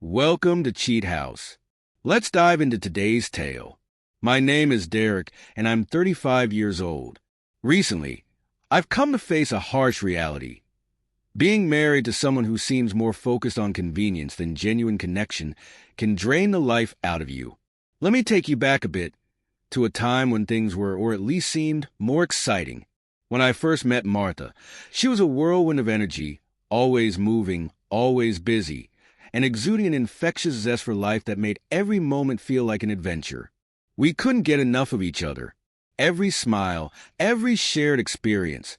Welcome to Cheat House. Let's dive into today's tale. My name is Derek, and I'm 35 years old. Recently, I've come to face a harsh reality. Being married to someone who seems more focused on convenience than genuine connection can drain the life out of you. Let me take you back a bit to a time when things were, or at least seemed, more exciting. When I first met Martha, she was a whirlwind of energy, always moving, always busy, and exuding an infectious zest for life that made every moment feel like an adventure. We couldn't get enough of each other. Every smile, every shared experience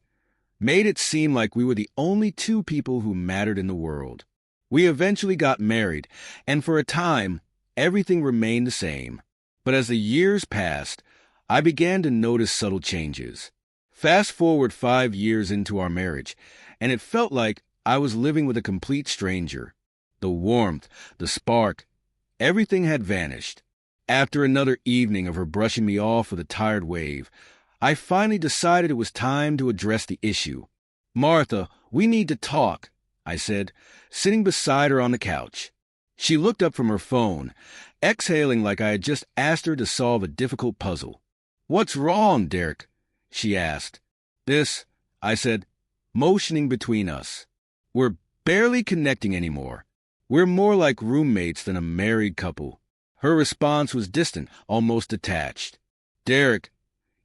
made it seem like we were the only two people who mattered in the world. We eventually got married, and for a time, everything remained the same. But as the years passed, I began to notice subtle changes. Fast forward 5 years into our marriage, and it felt like I was living with a complete stranger. The warmth, the spark, everything had vanished. After another evening of her brushing me off with a tired wave, I finally decided it was time to address the issue. "Martha, we need to talk," I said, sitting beside her on the couch. She looked up from her phone, exhaling like I had just asked her to solve a difficult puzzle. "What's wrong, Derek?" she asked. "This," I said, motioning between us. "We're barely connecting anymore. We're more like roommates than a married couple." Her response was distant, almost detached. "Derek,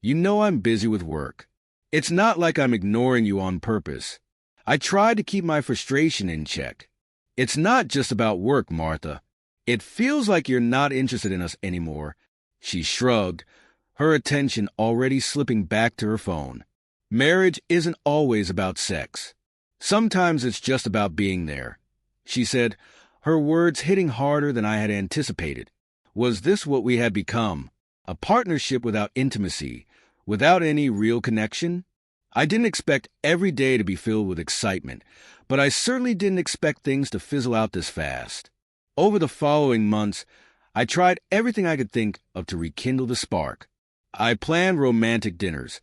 you know I'm busy with work. It's not like I'm ignoring you on purpose. I tried to keep my frustration in check. It's not just about work, Martha. It feels like you're not interested in us anymore." She shrugged, her attention already slipping back to her phone. "Marriage isn't always about sex. Sometimes it's just about being there," she said, her words hitting harder than I had anticipated. Was this what we had become? A partnership without intimacy, without any real connection? I didn't expect every day to be filled with excitement, but I certainly didn't expect things to fizzle out this fast. Over the following months, I tried everything I could think of to rekindle the spark. I planned romantic dinners,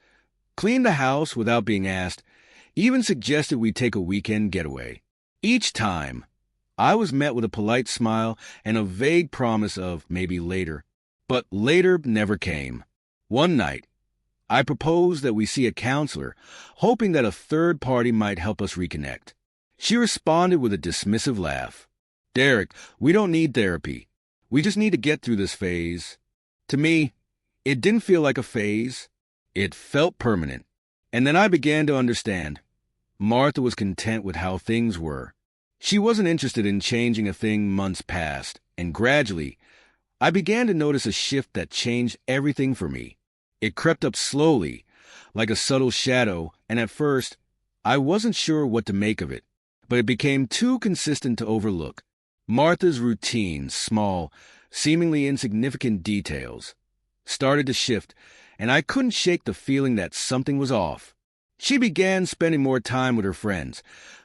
cleaned the house without being asked, even suggested we take a weekend getaway. Each time, I was met with a polite smile and a vague promise of maybe later. But later never came. One night, I proposed that we see a counselor, hoping that a third party might help us reconnect. She responded with a dismissive laugh. "Derek, we don't need therapy. We just need to get through this phase." To me, it didn't feel like a phase. It felt permanent. And then I began to understand. Martha was content with how things were. She wasn't interested in changing a thing months past, and gradually, I began to notice a shift that changed everything for me. It crept up slowly, like a subtle shadow, and at first, I wasn't sure what to make of it, but it became too consistent to overlook. Martha's routine, small, seemingly insignificant details, started to shift, and I couldn't shake the feeling that something was off. She began spending more time with her friends,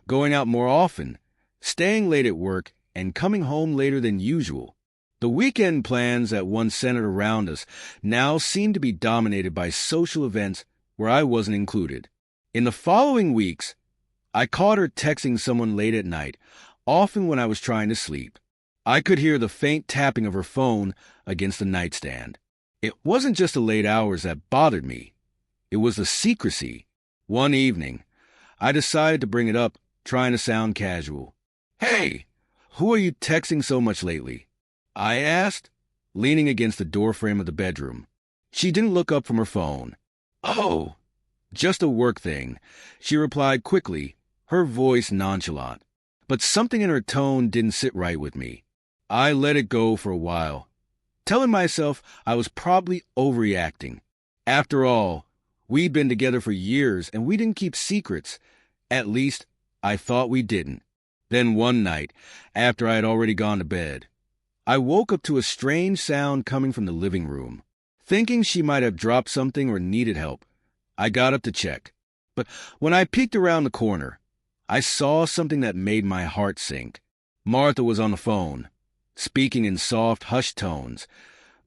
going out more often, staying late at work, and coming home later than usual. The weekend plans that once centered around us now seemed to be dominated by social events where I wasn't included. In the following weeks, I caught her texting someone late at night, often when I was trying to sleep. I could hear the faint tapping of her phone against the nightstand. It wasn't just the late hours that bothered me. It was the secrecy. One evening, I decided to bring it up, trying to sound casual. "Hey, who are you texting so much lately?" I asked, leaning against the doorframe of the bedroom. She didn't look up from her phone. "Oh, just a work thing," she replied quickly, her voice nonchalant. But something in her tone didn't sit right with me. I let it go for a while, telling myself I was probably overreacting. After all, we'd been together for years and we didn't keep secrets. At least, I thought we didn't. Then one night, after I had already gone to bed, I woke up to a strange sound coming from the living room. Thinking she might have dropped something or needed help, I got up to check. But when I peeked around the corner, I saw something that made my heart sink. Martha was on the phone, speaking in soft, hushed tones,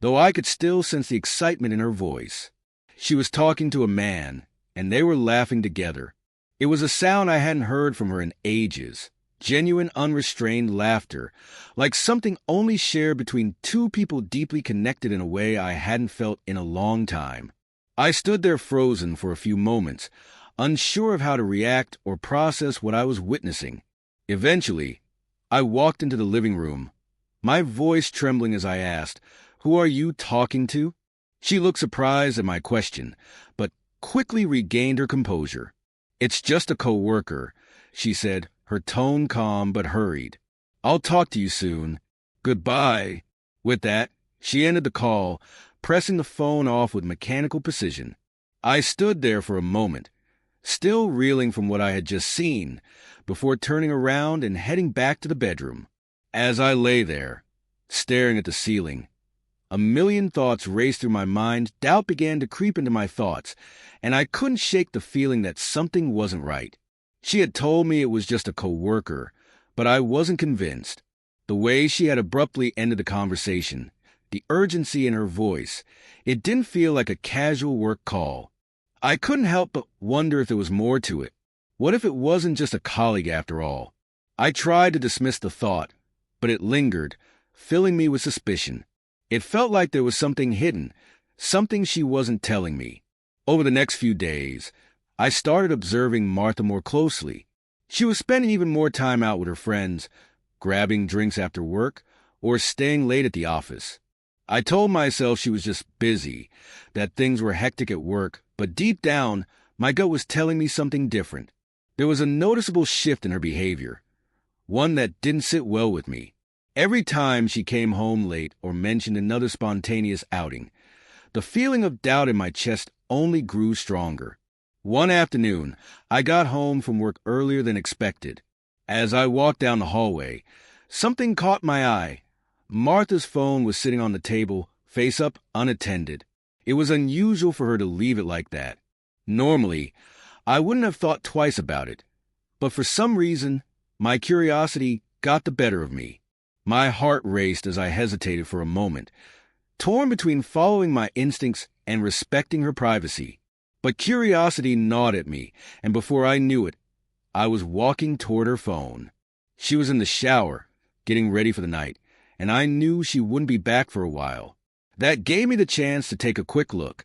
though I could still sense the excitement in her voice. She was talking to a man, and they were laughing together. It was a sound I hadn't heard from her in ages. Genuine, unrestrained laughter, like something only shared between two people deeply connected in a way I hadn't felt in a long time. I stood there frozen for a few moments, unsure of how to react or process what I was witnessing. Eventually, I walked into the living room, my voice trembling as I asked, "Who are you talking to?" She looked surprised at my question, but quickly regained her composure. "It's just a coworker," she said, her tone calm but hurried. "I'll talk to you soon. Goodbye." With that, she ended the call, pressing the phone off with mechanical precision. I stood there for a moment, still reeling from what I had just seen, before turning around and heading back to the bedroom. As I lay there, staring at the ceiling, a million thoughts raced through my mind. Doubt began to creep into my thoughts, and I couldn't shake the feeling that something wasn't right. She had told me it was just a coworker, but I wasn't convinced. The way she had abruptly ended the conversation, the urgency in her voice, it didn't feel like a casual work call. I couldn't help but wonder if there was more to it. What if it wasn't just a colleague after all? I tried to dismiss the thought, but it lingered, filling me with suspicion. It felt like there was something hidden, something she wasn't telling me. Over the next few days, I started observing Martha more closely. She was spending even more time out with her friends, grabbing drinks after work, or staying late at the office. I told myself she was just busy, that things were hectic at work, but deep down, my gut was telling me something different. There was a noticeable shift in her behavior, one that didn't sit well with me. Every time she came home late or mentioned another spontaneous outing, the feeling of doubt in my chest only grew stronger. One afternoon, I got home from work earlier than expected. As I walked down the hallway, something caught my eye. Martha's phone was sitting on the table, face up, unattended. It was unusual for her to leave it like that. Normally, I wouldn't have thought twice about it, but for some reason, my curiosity got the better of me. My heart raced as I hesitated for a moment, torn between following my instincts and respecting her privacy. But curiosity gnawed at me, and before I knew it, I was walking toward her phone. She was in the shower, getting ready for the night, and I knew she wouldn't be back for a while. That gave me the chance to take a quick look.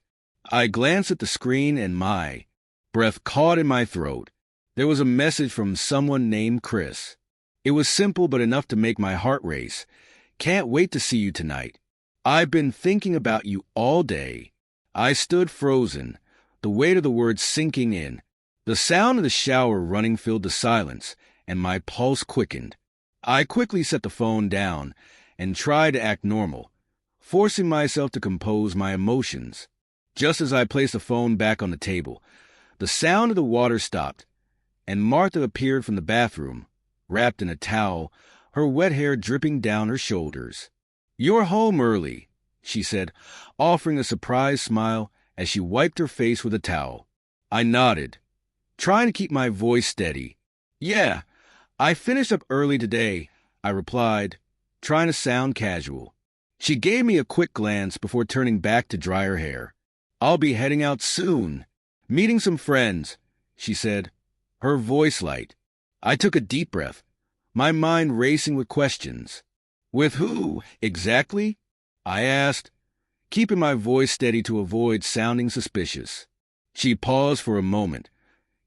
I glanced at the screen and my breath caught in my throat. There was a message from someone named Chris. It was simple but enough to make my heart race. "Can't wait to see you tonight. I've been thinking about you all day." I stood frozen, the weight of the words sinking in. The sound of the shower running filled the silence, and my pulse quickened. I quickly set the phone down and tried to act normal, forcing myself to compose my emotions. Just as I placed the phone back on the table, the sound of the water stopped, and Martha appeared from the bathroom, wrapped in a towel, her wet hair dripping down her shoulders. "You're home early," she said, offering a surprised smile as she wiped her face with a towel. I nodded, trying to keep my voice steady. "Yeah, I finished up early today," I replied, trying to sound casual. She gave me a quick glance before turning back to dry her hair. "I'll be heading out soon. Meeting some friends," she said, her voice light. I took a deep breath, my mind racing with questions. "With who, exactly?" I asked, keeping my voice steady to avoid sounding suspicious. She paused for a moment,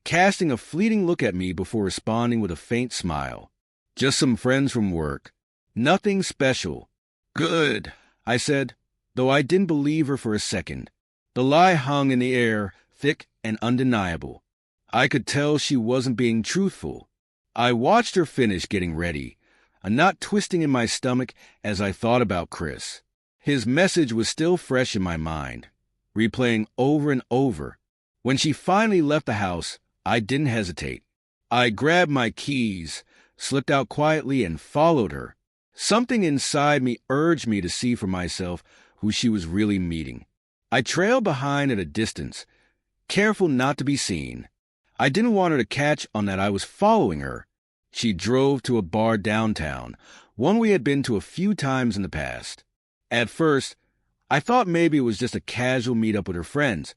casting a fleeting look at me before responding with a faint smile. "Just some friends from work. Nothing special." "Good," I said, though I didn't believe her for a second. The lie hung in the air, thick and undeniable. I could tell she wasn't being truthful. I watched her finish getting ready, a knot twisting in my stomach as I thought about Chris. His message was still fresh in my mind, replaying over and over. When she finally left the house, I didn't hesitate. I grabbed my keys, slipped out quietly, and followed her. Something inside me urged me to see for myself who she was really meeting. I trailed behind at a distance, careful not to be seen. I didn't want her to catch on that I was following her. She drove to a bar downtown, one we had been to a few times in the past. At first, I thought maybe it was just a casual meet-up with her friends,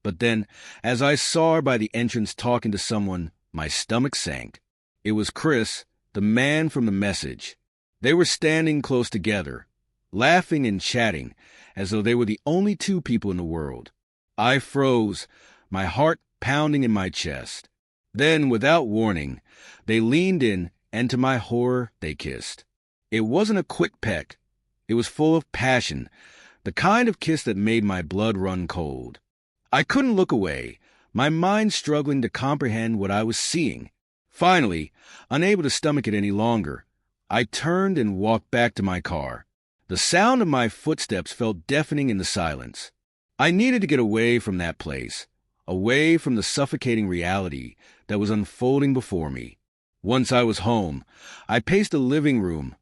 but then, as I saw her by the entrance talking to someone, my stomach sank. It was Chris, the man from the message. They were standing close together, laughing and chatting, as though they were the only two people in the world. I froze, my heart pounding in my chest. Then, without warning, they leaned in, and to my horror, they kissed. It wasn't a quick peck. It was full of passion, the kind of kiss that made my blood run cold. I couldn't look away, my mind struggling to comprehend what I was seeing. Finally, unable to stomach it any longer, I turned and walked back to my car. The sound of my footsteps felt deafening in the silence. I needed to get away from that place, away from the suffocating reality that was unfolding before me. Once I was home, I paced the living room,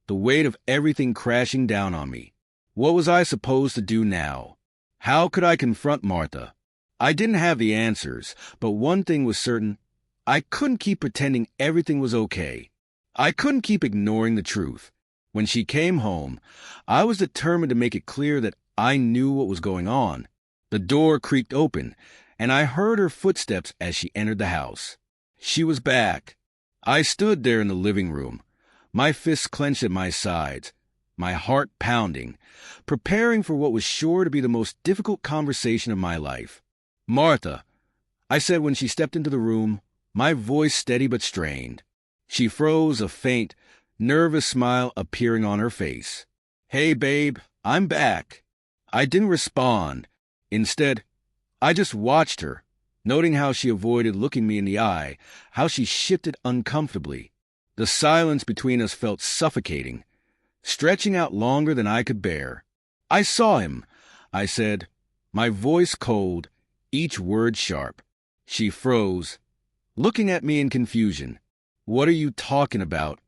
the weight of everything crashing down on me. What was I supposed to do now? How could I confront Martha? I didn't have the answers, but one thing was certain. I couldn't keep pretending everything was okay. I couldn't keep ignoring the truth. When she came home, I was determined to make it clear that I knew what was going on. The door creaked open, and I heard her footsteps as she entered the house. She was back. I stood there in the living room, my fists clenched at my sides, my heart pounding, preparing for what was sure to be the most difficult conversation of my life. "Martha," I said when she stepped into the room, my voice steady but strained. She froze, a faint, nervous smile appearing on her face. "Hey, babe, I'm back." I didn't respond. Instead, I just watched her, noting how she avoided looking me in the eye, how she shifted uncomfortably. The silence between us felt suffocating, stretching out longer than I could bear. "I saw him," I said, my voice cold, each word sharp. She froze, looking at me in confusion. "What are you talking about?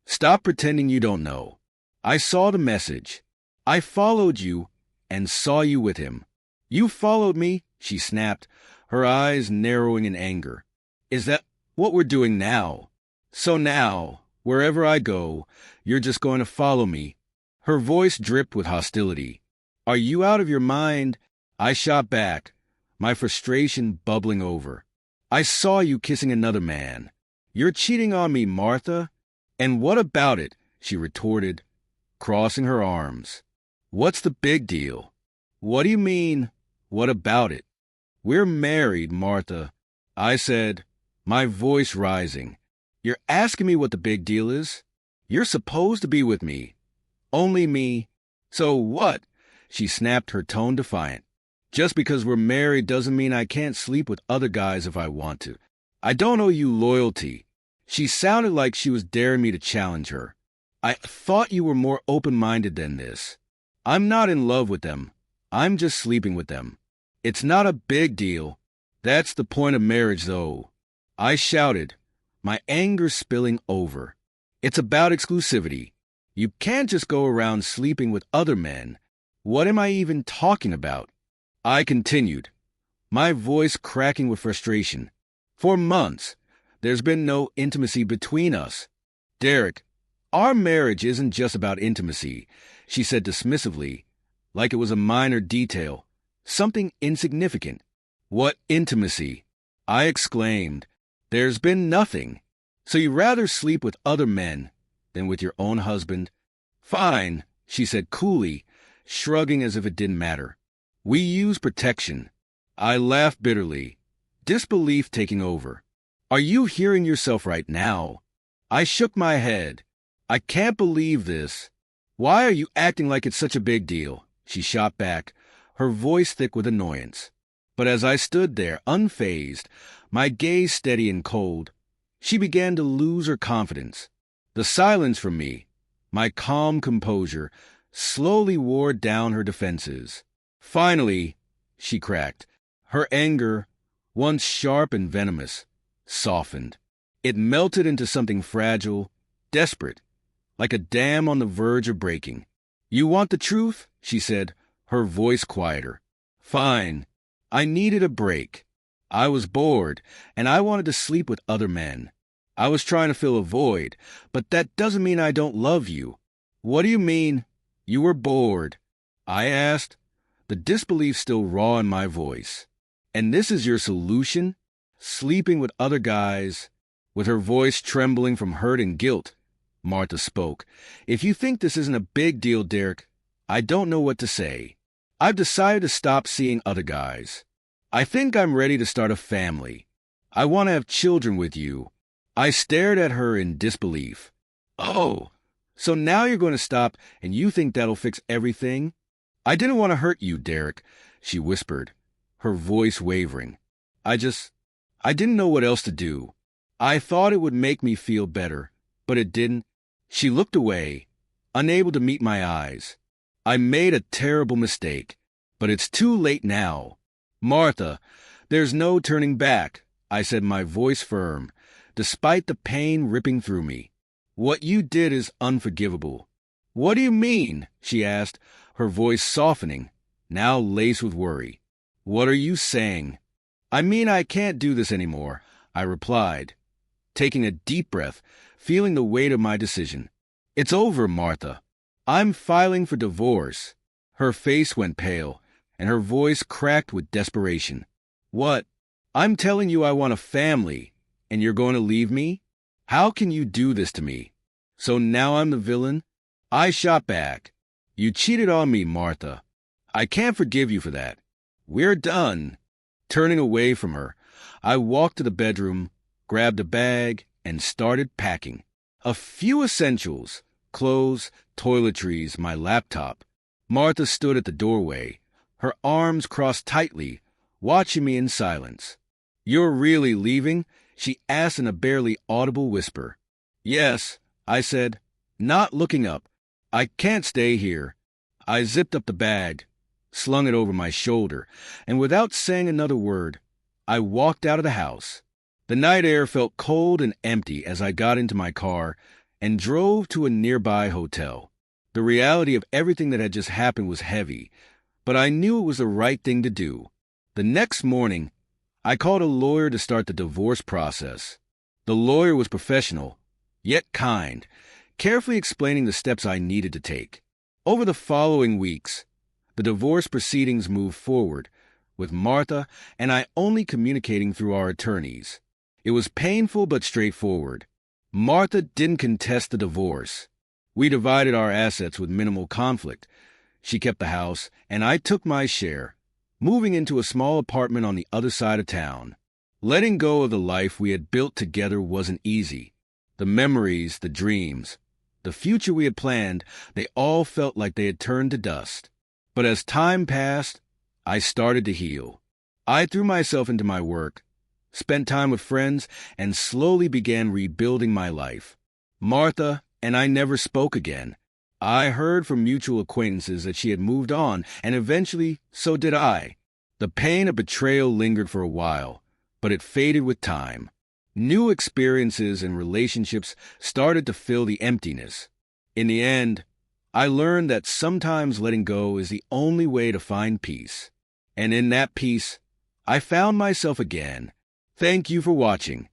Stop pretending you don't know." "I saw the message. I followed you and saw you with him." "You followed me?" she snapped, her eyes narrowing in anger. "Is that what we're doing now? So now, wherever I go, you're just going to follow me?" Her voice dripped with hostility. "Are you out of your mind?" I shot back, my frustration bubbling over. "I saw you kissing another man. You're cheating on me, Martha." "And what about it?" she retorted, crossing her arms. "What's the big deal?" "What do you mean, what about it?" "We're married, Martha," I said, my voice rising. "You're asking me what the big deal is? You're supposed to be with me. Only me. So what?" She snapped, her tone defiant. "Just because we're married doesn't mean I can't sleep with other guys if I want to. I don't owe you loyalty." She sounded like she was daring me to challenge her. "I thought you were more open-minded than this. I'm not in love with them. I'm just sleeping with them. It's not a big deal. That's the point of marriage, though." I shouted, my anger spilling over. "It's about exclusivity. You can't just go around sleeping with other men. What am I even talking about?" I continued, my voice cracking with frustration. "For months, there's been no intimacy between us. Derek, our marriage isn't just about intimacy," she said dismissively, like it was a minor detail, something insignificant. "What intimacy?" I exclaimed. "There's been nothing. So you'd rather sleep with other men than with your own husband?" "Fine," she said coolly, shrugging as if it didn't matter. "We use protection." I laughed bitterly, disbelief taking over. "Are you hearing yourself right now?" I shook my head. "I can't believe this. Why are you acting like it's such a big deal?" She shot back, her voice thick with annoyance. But as I stood there, unfazed, my gaze steady and cold, she began to lose her confidence. The silence from me, my calm composure, slowly wore down her defenses. Finally, she cracked. Her anger, once sharp and venomous, softened. It melted into something fragile, desperate, like a dam on the verge of breaking. "You want the truth?" she said, her voice quieter. "Fine. I needed a break. I was bored, and I wanted to sleep with other men. I was trying to fill a void, but that doesn't mean I don't love you." "What do you mean, you were bored?" I asked, the disbelief still raw in my voice. "And this is your solution? Sleeping with other guys, With her voice trembling from hurt and guilt, Martha spoke. If you think this isn't a big deal, Derek, I don't know what to say. I've decided to stop seeing other guys. I think I'm ready to start a family. I want to have children with you. I stared at her in disbelief. Oh, so now you're going to stop and you think that'll fix everything? I didn't want to hurt you, Derek, she whispered, her voice wavering. I didn't know what else to do. I thought it would make me feel better, but it didn't. She looked away, unable to meet my eyes. I made a terrible mistake, but it's too late now. Martha, there's no turning back, I said, my voice firm, despite the pain ripping through me. What you did is unforgivable. What do you mean? She asked, her voice softening, now laced with worry. What are you saying? I mean, I can't do this anymore, I replied, taking a deep breath, feeling the weight of my decision. It's over, Martha. I'm filing for divorce. Her face went pale, and her voice cracked with desperation. What? I'm telling you I want a family, and you're going to leave me? How can you do this to me? So now I'm the villain? I shot back. You cheated on me, Martha. I can't forgive you for that. We're done. Turning away from her, I walked to the bedroom, grabbed a bag, and started packing. A few essentials, clothes, toiletries, my laptop. Martha stood at the doorway, her arms crossed tightly, watching me in silence. You're really leaving? She asked in a barely audible whisper. Yes, I said, not looking up. I can't stay here. I zipped up the bag, slung it over my shoulder, and without saying another word, I walked out of the house. The night air felt cold and empty as I got into my car and drove to a nearby hotel. The reality of everything that had just happened was heavy, but I knew it was the right thing to do. The next morning, I called a lawyer to start the divorce process. The lawyer was professional, yet kind, carefully explaining the steps I needed to take. Over the following weeks, the divorce proceedings moved forward, with Martha and I only communicating through our attorneys. It was painful but straightforward. Martha didn't contest the divorce. We divided our assets with minimal conflict. She kept the house, and I took my share, moving into a small apartment on the other side of town. Letting go of the life we had built together wasn't easy. The memories, the dreams, the future we had planned, they all felt like they had turned to dust. But as time passed, I started to heal. I threw myself into my work, spent time with friends, and slowly began rebuilding my life. Martha and I never spoke again. I heard from mutual acquaintances that she had moved on, and eventually so did I. The pain of betrayal lingered for a while, but it faded with time. New experiences and relationships started to fill the emptiness. In the end, I learned that sometimes letting go is the only way to find peace. And in that peace, I found myself again. Thank you for watching.